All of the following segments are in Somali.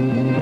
I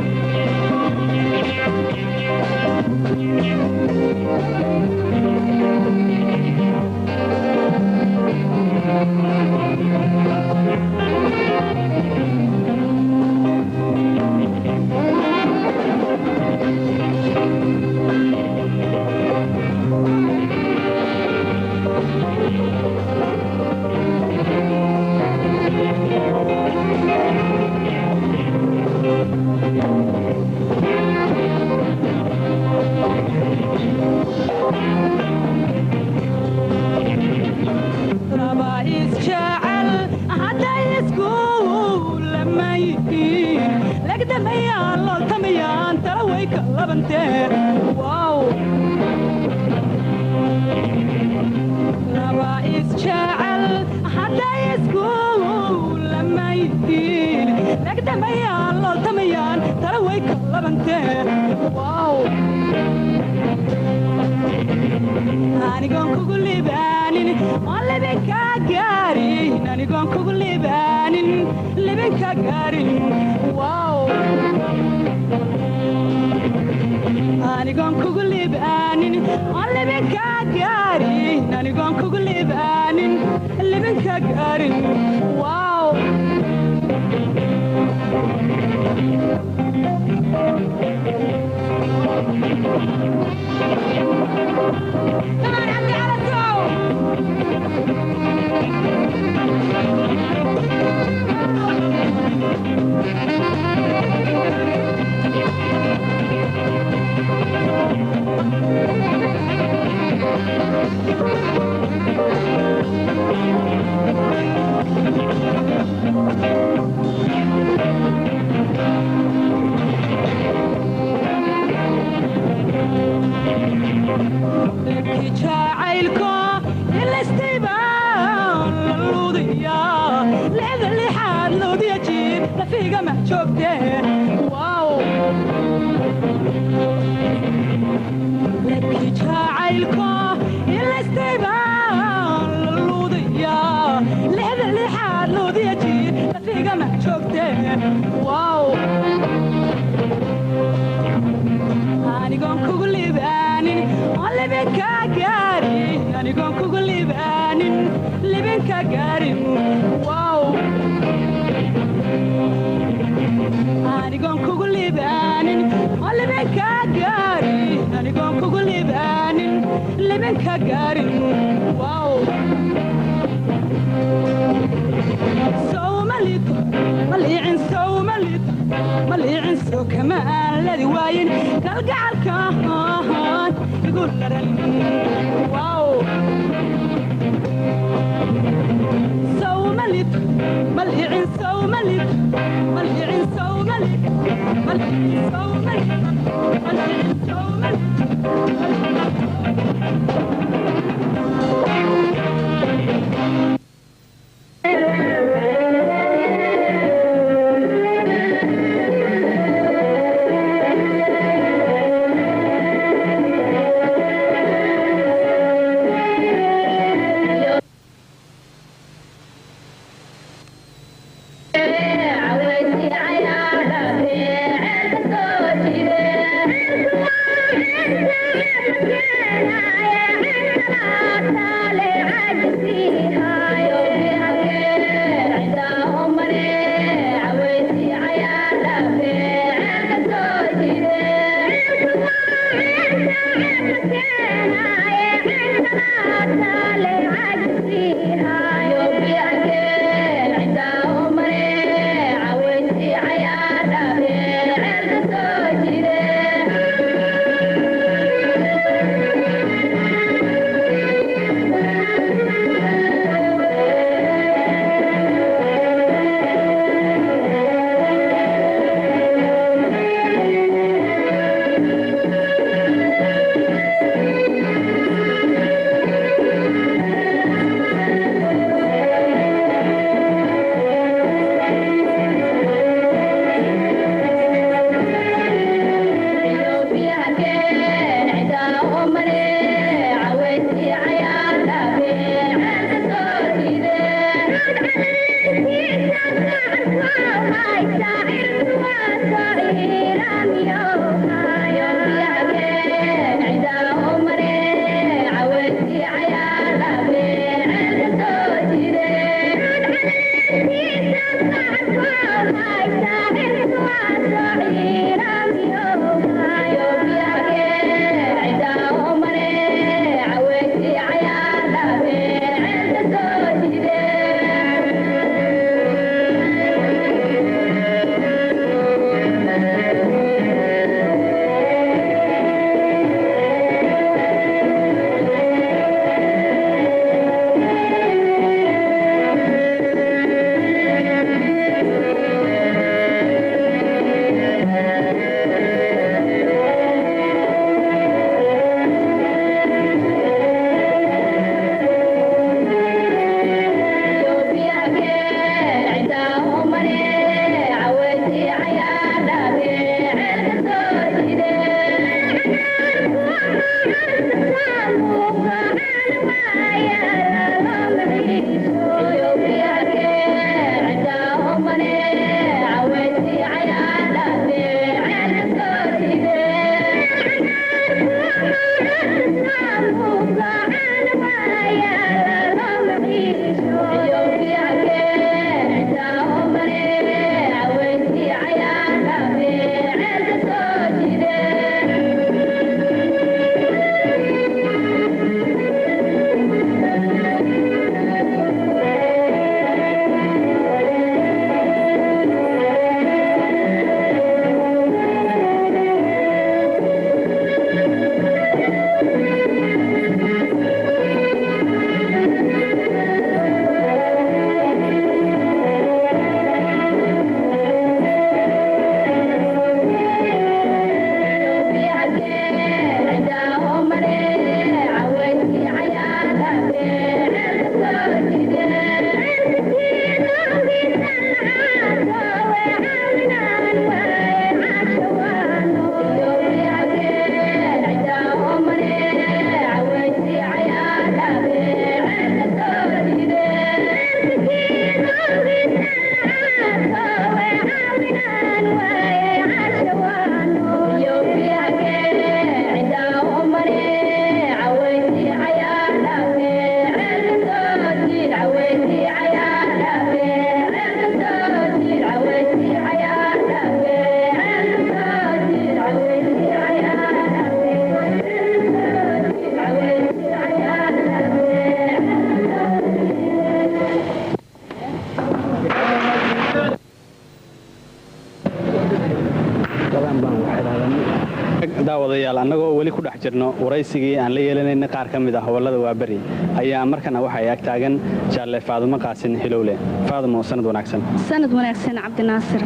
xiraan baan u xiraadan daawadayaal annagoo weli ku dhex jirno waraysigii aan la yeelanayna qaar ka mid ah howlada waaberi ayaa markana waxay ag taagan jaalle Faadumo Qaasin Hilowle. Faadumo, sanad wanaagsan. sanad wanaagsan Cabdinaasir.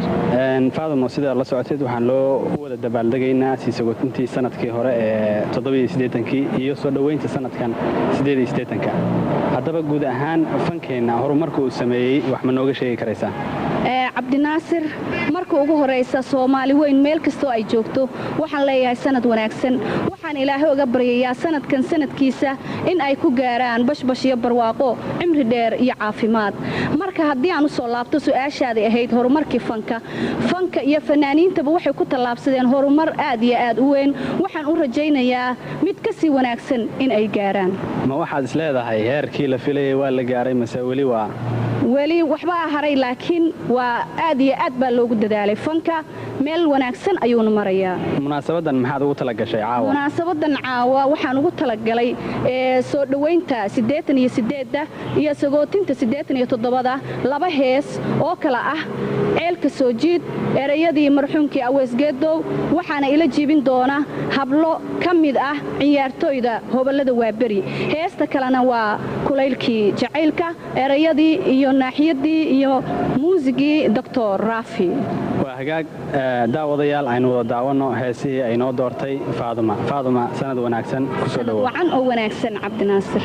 Faadumo, sida la socoteed waxaan loo wada dabaaldegaynaa siisagotintii sanadkii hore ee 87kii iyo soo dhaweynta sanadkan 88ka. haddaba guud ahaan fankeena horumarka uu sameeyey wax ma nooga sheegi karaysaa? Cabdinaasir, marka ugu horeysa Soomaali weyn meel kasto ay joogto waxaan leeyahay sanad wanaagsan. waxaan Ilaahay uga baryayaa sanadkan sanadkiisa in ay ku gaaraan bashbash iyo barwaaqo, cimri dheer iyo caafimaad. marka haddii aan u soo laabto su'aashaadii ahayd horumarkii fanka iyo fanaaniintaba waxay ku tallaabsadeen horumar aad iyo aad u weyn. waxaan u rajaynayaa mid ka sii wanaagsan in ay gaaraan. ma waxaad is leedahay heerkii la filayay waa la gaaray mase weli waxba haray, laakiin waa aad iyo aad baa loogu dadaalay fanka meel wanaagsan ayuuna marayaa. munaasabadan maxaad ugu talagashay caawa? munaasabadan caawa waxaan ugu talagalay soo dhaweynta 88 iyo sagootinta 87 laba hees oo kala ah ceelka soo jiid erayadii marxuumkii Aweys Geedow. waxaana ila jiibin doona hablo ka mid ah ciyaartooyda hobalada waaberi. heesta kalena waa kulaylkii jacaylka erayadii iyo naaxiyadii iyo muusigii Dr. Rafi. waa hagaag daawadayaal aynu wada daawano heesihii ay noo doortay Faaduma, sanad wanaagsan ku soo dhawow. wacan oo wanaagsan Cabdinaasir.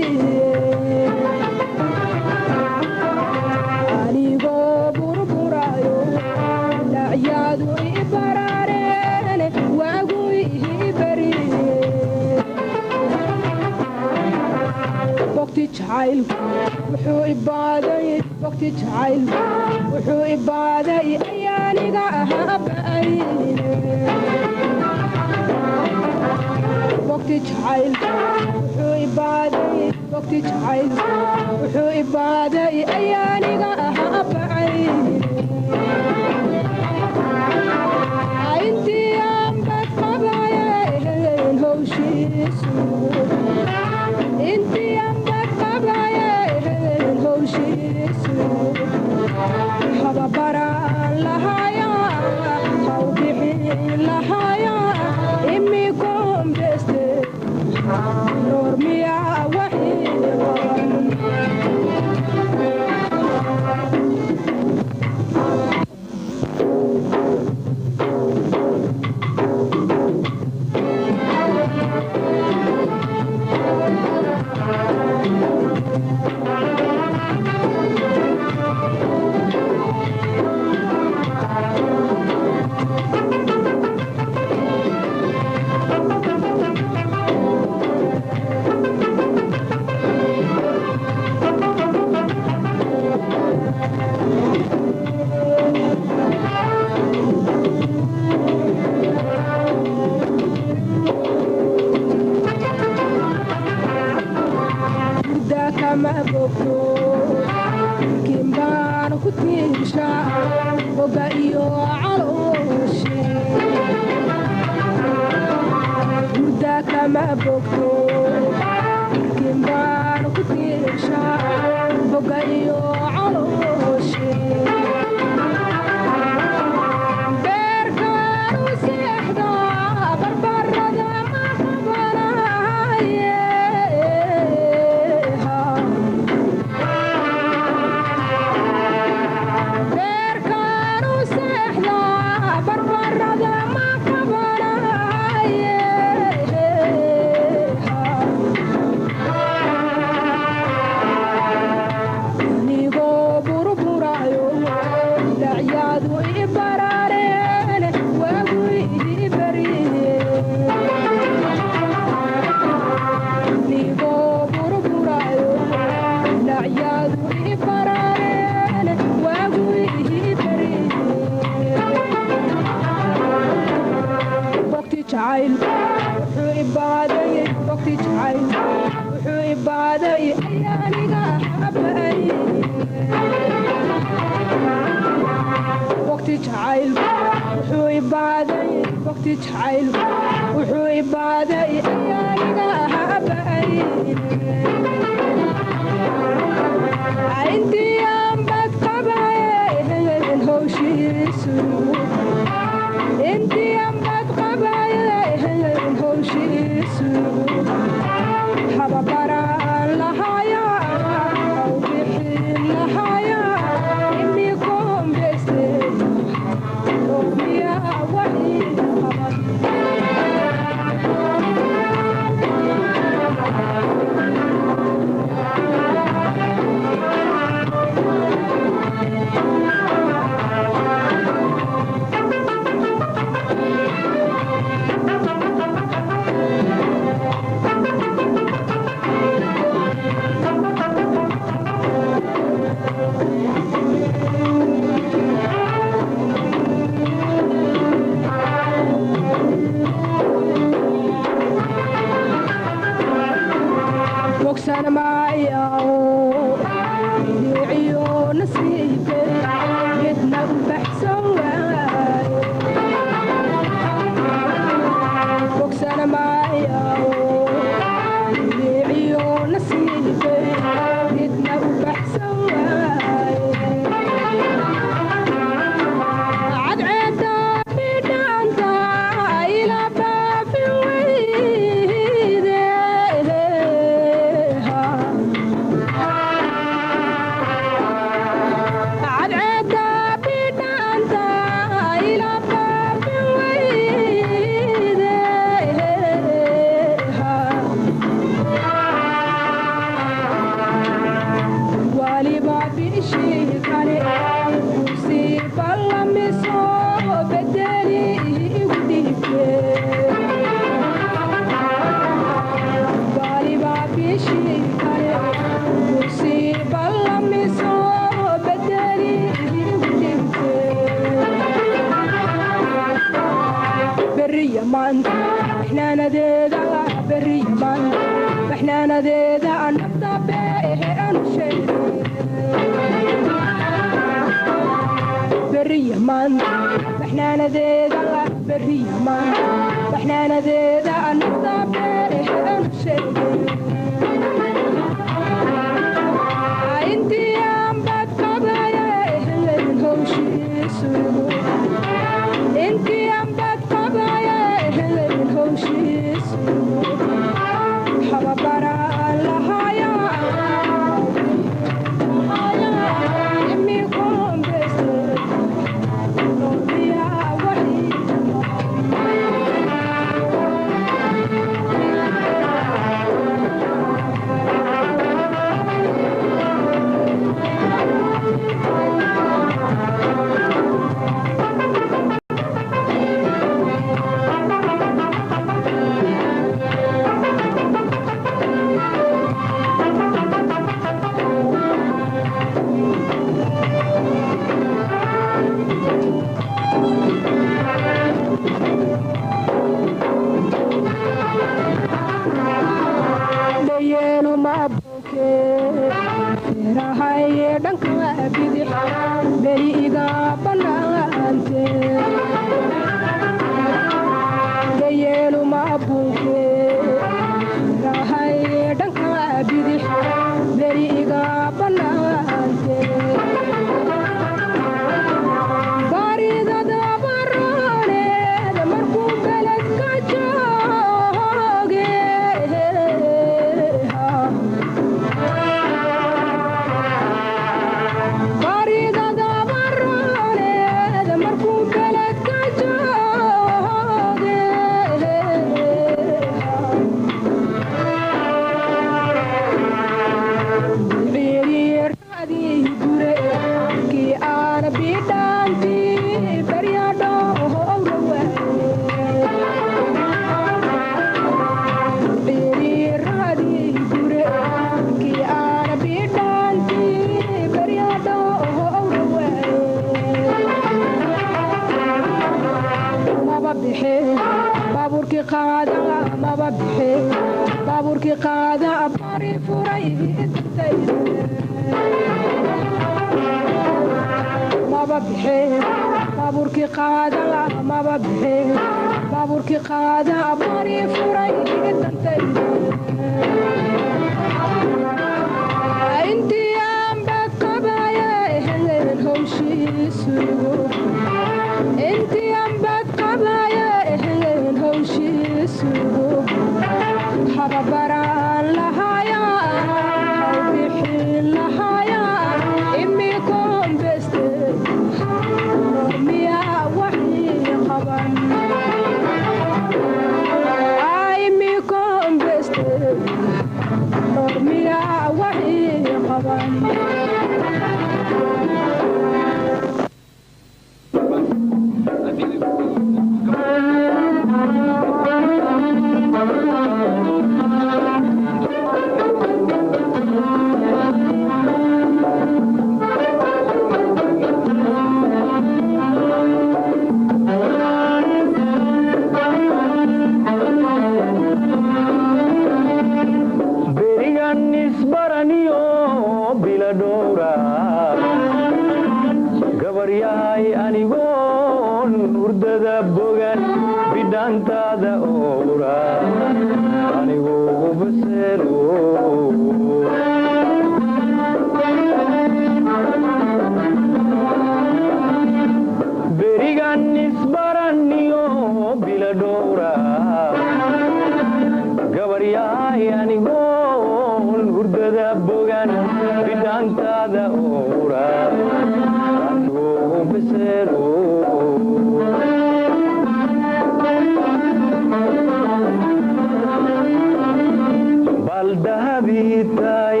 baldahabitay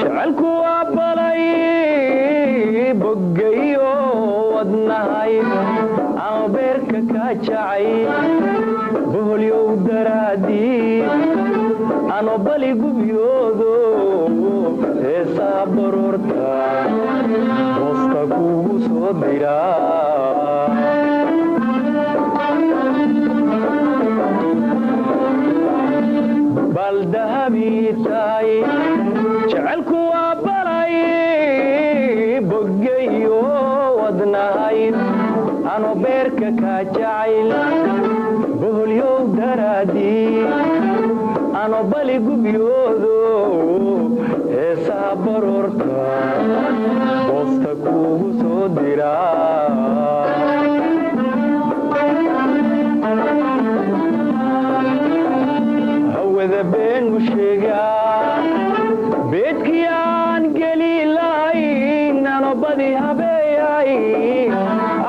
jacalku abalay jacay boholyow daraadii ano bali gubyoodo heesaa baroorta hoosta kugu soo diraa baldahabii tahay jecelku waa balay boggayo wadnahayd ano beerka kaa jacayl boholyow daraadii ano bali gubyoodo heesaa baroorta hoosta kugu soo diraa hawada beenu sheegaa beedkii aan geli lahayn ano badi habeeyay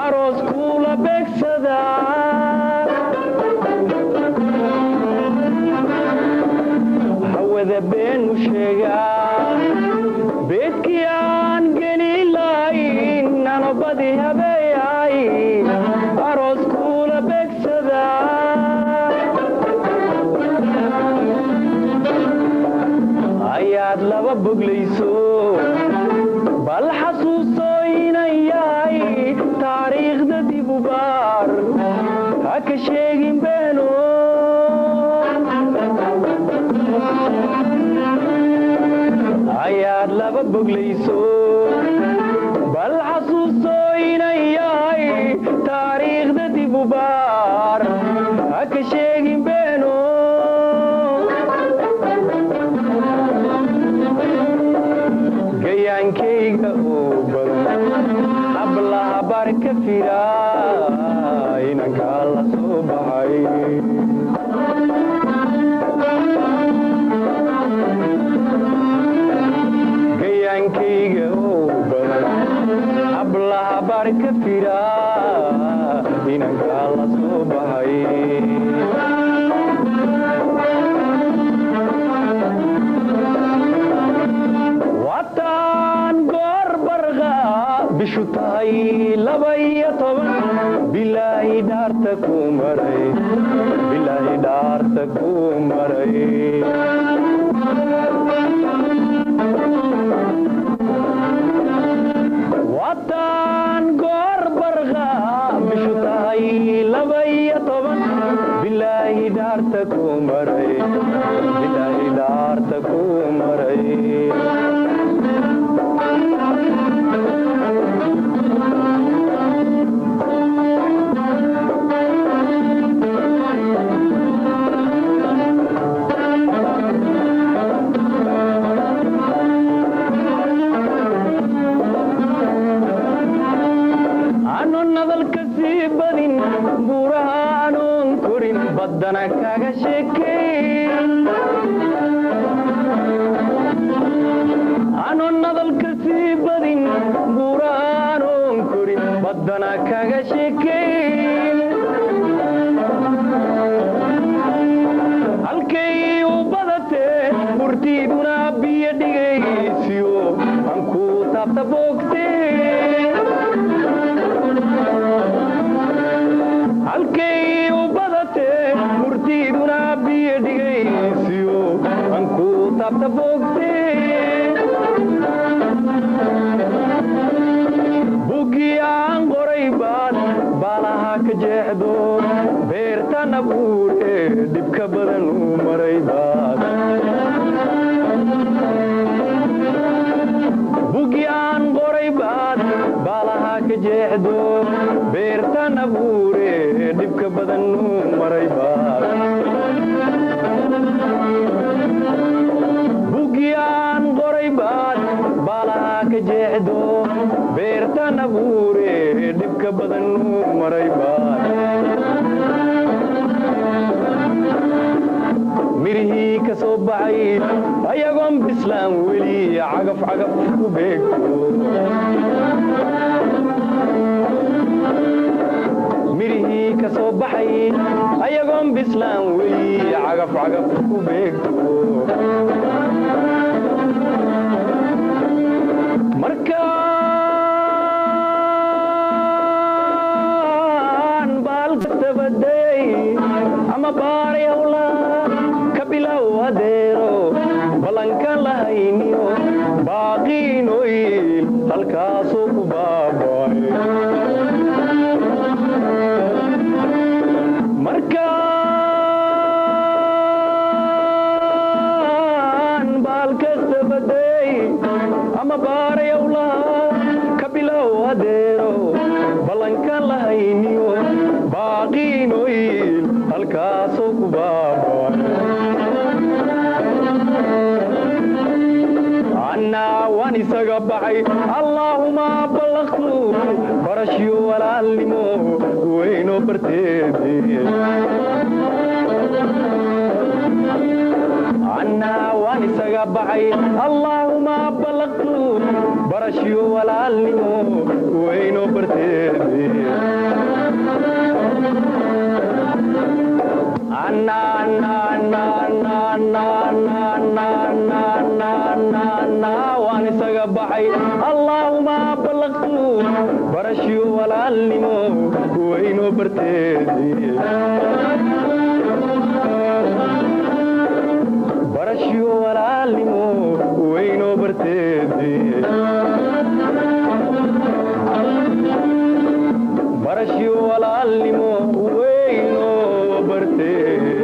aroos kuula beegsadaa hawada beenu sheegaa beedkii aan geli lahayn ano badi habeeyay aroos kuula beegsadaa ayaad laba boglayso bal xasuuso inan yahay taariikhda dib u baar ha ka sheegin beeno ayaad laba boglayso bal xasuuso inan yahay taariikhda dib u baar ha ka sheegin beeno gayaankayga oo badan hablaha bar ka firaa inankaa la soo baxay gayaankayga oo badan hablaha bar ka firaa inankaa la soo baxay wataan goor barqa bishu tahay 12 bilaahi dhaarta ku maray bilaahi dhaarta ku maray wataan goor barqa bishu tahay 12 bilaahi dhaarta ku maray bilaahi dhaarta ku maray badana kaga sheekeyn ano nadalka sii badin buuraanon korin badana kaga sheekeyn halkay u badatee murtiiduna biyo dhigaysiyo aan ku taabta boogtee halkay u badatee murtiiduna biyo dhigaysiyo aan ku taabta boogtee buggii aan qoray baad baalaha ka jeexdo beertan abuure dhibka badan u maray baad buggii aan qoray baad baalaha ka jeexdo beertan abuure dhibka badan u maray baad buggii aan qoray baad baalaha ka jeexdo beertan abuure dhibka badan u maray baad mirihii ka soo baxay ayagoon bislaan weli cagaf cagaf ku beegto mirihii ka soo baxay ayagoon bislaan weli cagaf cagaf ku beegto markaan baalkasta halkaasoo ku baaba'ay markaan baalkasta baday ama baarayowlaha ka bilow adeero ballankan lahayniyo baaqiinoyil halkaasoo ku baaba'ay annaa waan isaga baxay allaahuma ballaqtu barashyo walaalnimo weynoo barteedii annaa waan isaga baxay allaahuma ballaqtu barashyo walaalnimo weynoo barteedii waan isaga baxay allaahuma ballaqtu barashyo walaalnimo weynoo barteedii barashyo walaalnimo weynoo barteedii barashyo walaalnimo weynoo barteedii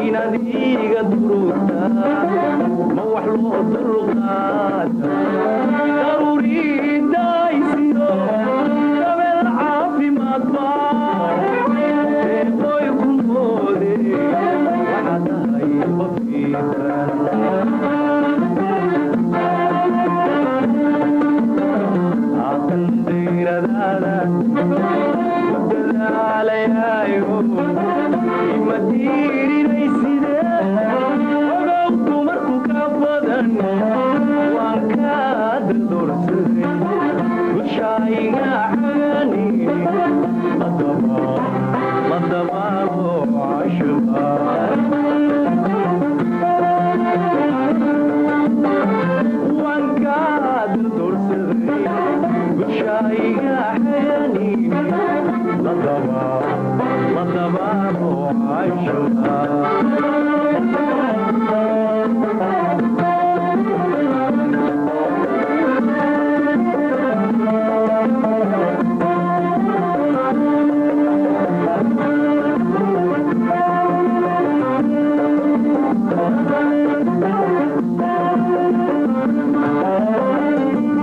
inaad iiga dur ma wax loo dulqaata daruuri daaysiyo dabeel caafimaad baa eeqoy ku moode waxaa tahay bafiitan haatan dayradaada dadaalayayo ima diirinayside ogow dumarku ka badan waan kaa daldoorsaday dushayga xagani la dabaalo cashuba waan kaa daldoorsaday dushayga xagani la dabaalo cashuba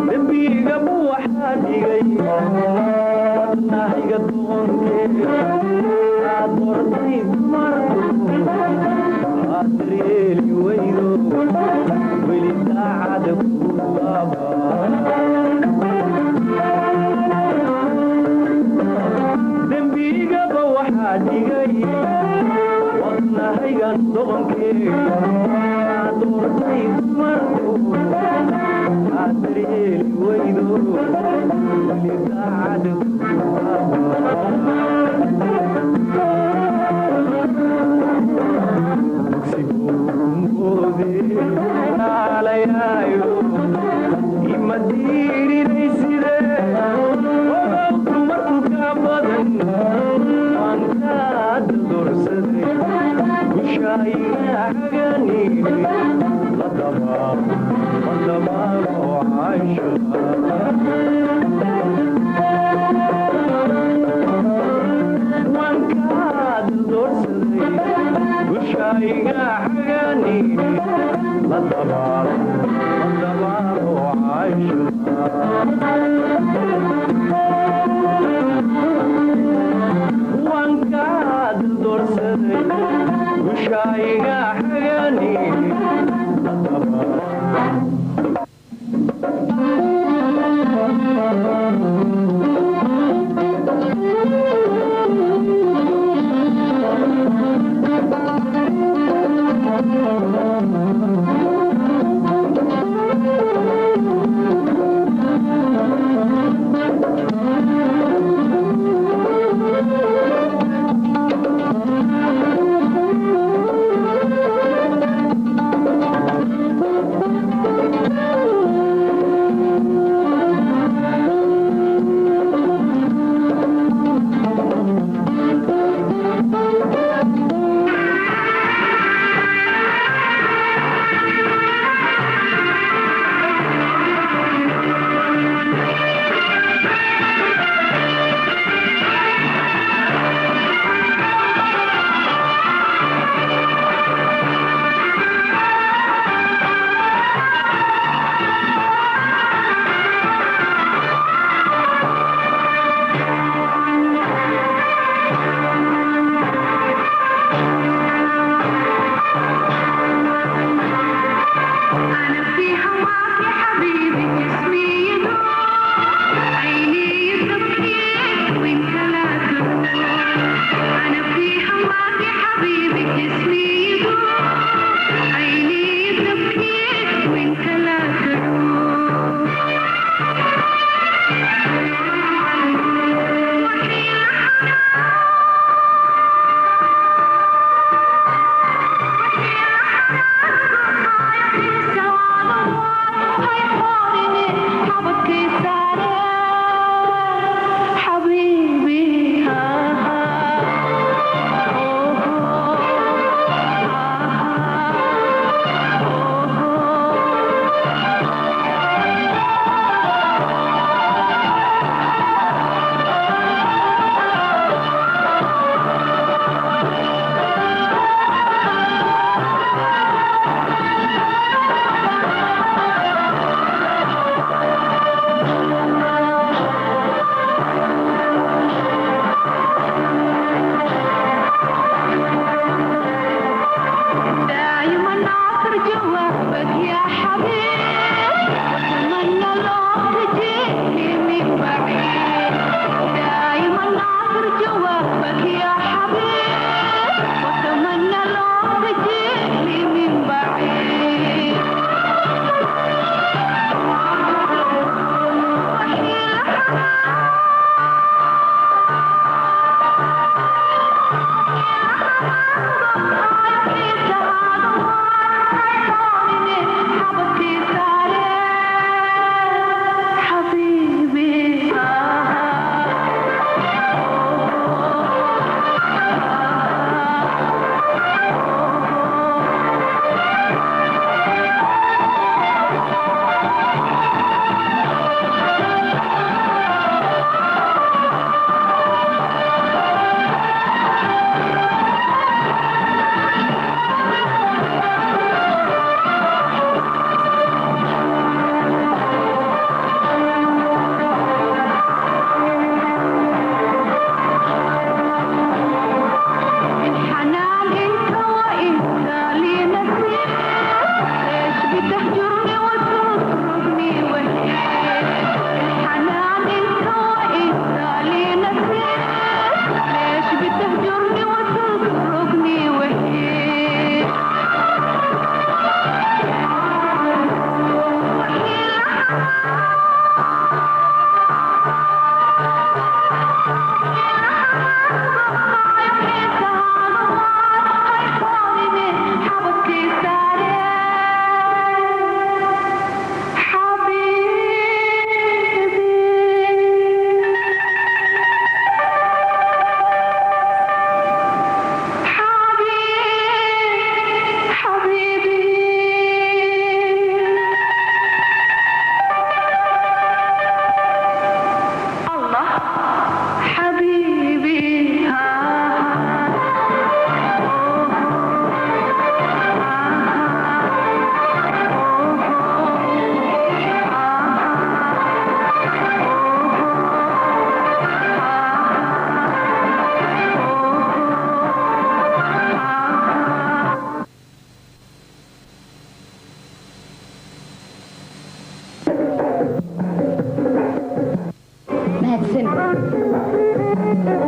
dembiga buu waxaa dhigay wadnahiga doonkeeda aad doortay dumarku aad daryeeli weydo weli daacada ku laaba dembigaba waxaa dhigay wadnahayga doonkeeda aad doortay dumarku aad daryeeli weydo weli daacada ku laaba alayayo ima diirinayside ogow dumarku ka badan waan kaa daldoorsaday gushayga xagani la dabaalo cashuba waan kaa daldoorsaday gushayga xagani la dabaalo cashuba waan kaa daldoorsaday gushayga xagani la dabaalo Thank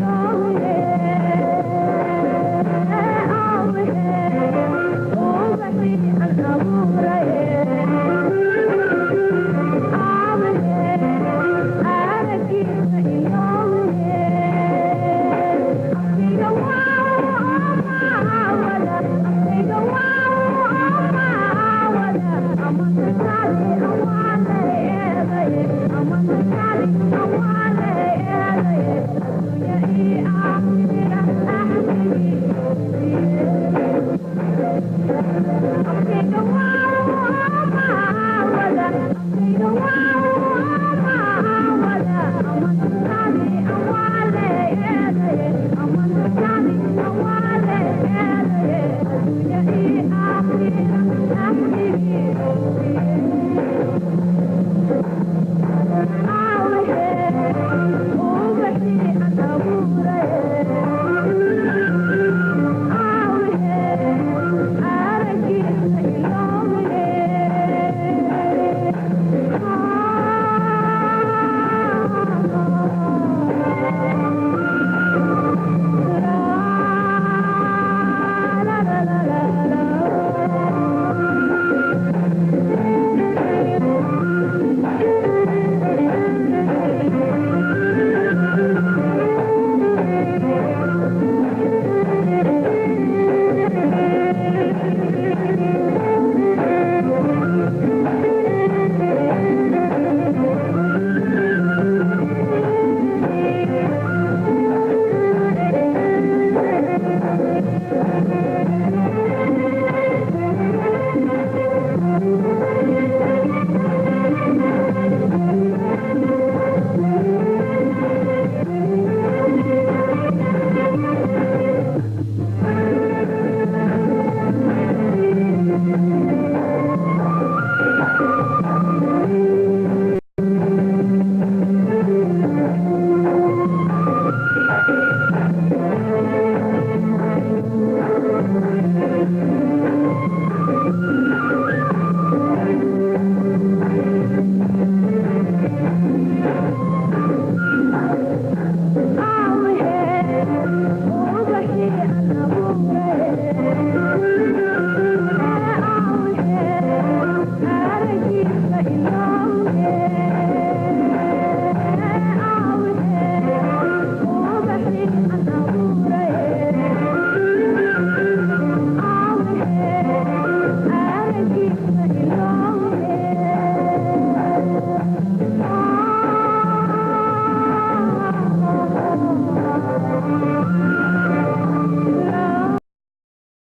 you.